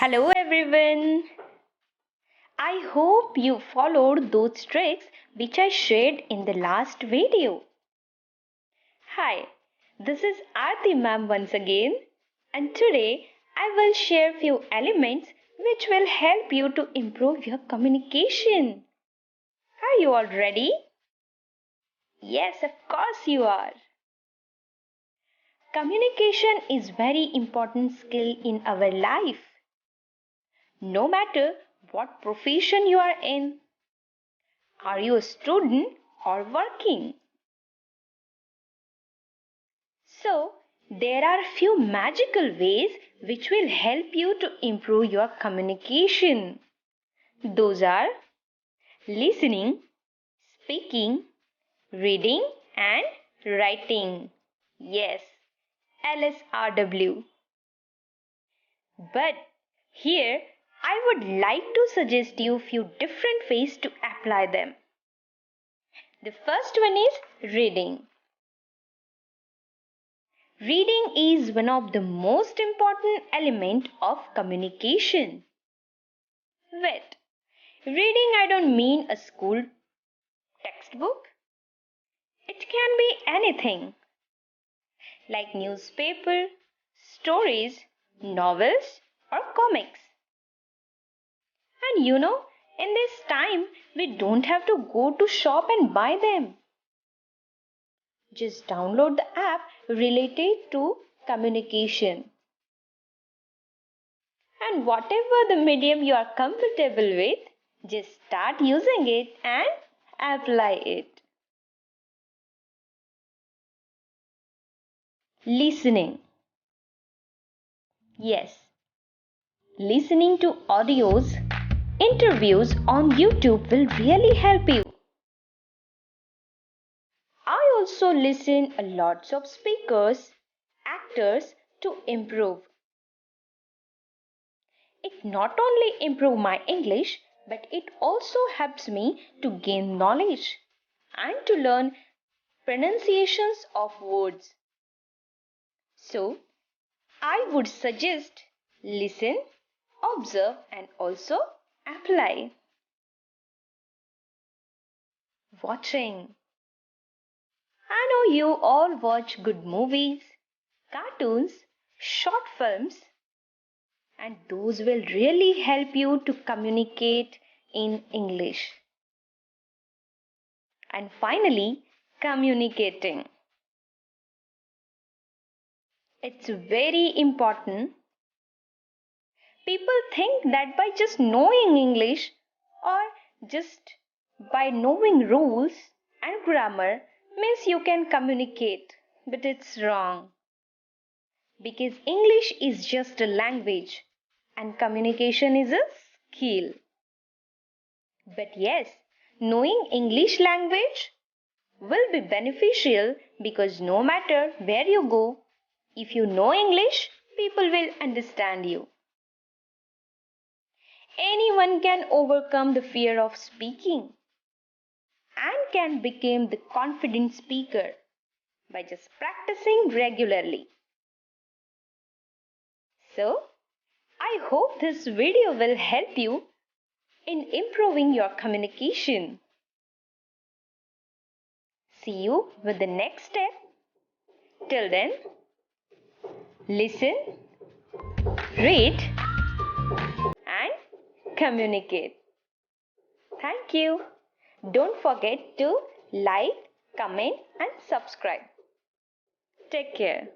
Hello everyone. I hope you followed those tricks which I shared in the last video. Hi, this is Aarti ma'am once again, and today I will share few elements which will help you to improve your communication. Are you all ready? Yes, of course you are. Communication is very important skill in our life. No matter what profession you are in, are you a student or working? So, there are few magical ways which will help you to improve your communication. Those are listening, speaking, reading, and writing. Yes, LSRW. But here I would like to suggest you few different ways to apply them. The first one is reading. Reading is one of the most important element of communication. Wait, reading I don't mean a school textbook. It can be anything like newspaper, stories, novels or comics. And in this time we don't have to go to shop and buy them. Just download the app related to communication. And whatever the medium you are comfortable with, just start using it and apply it. Listening. Yes, listening to audios, interviews on YouTube will really help you. I also listen a lots of speakers, actors to improve. It not only improve my English, but it also helps me to gain knowledge and to learn pronunciations of words. So, I would suggest listen, observe and also apply. Watching. I know you all watch good movies, cartoons, short films, and those will really help you to communicate in English. And finally, communicating. It's very important. People think that by just knowing English or just by knowing rules and grammar means you can communicate. But it's wrong. Because English is just a language and communication is a skill. But yes, knowing English language will be beneficial because no matter where you go, if you know English, people will understand you. Anyone can overcome the fear of speaking and can become the confident speaker by just practicing regularly. So, I hope this video will help you in improving your communication. See you with the next step. Till then, listen, read, and communicate. Thank you. Don't forget to like, comment, and subscribe. Take care.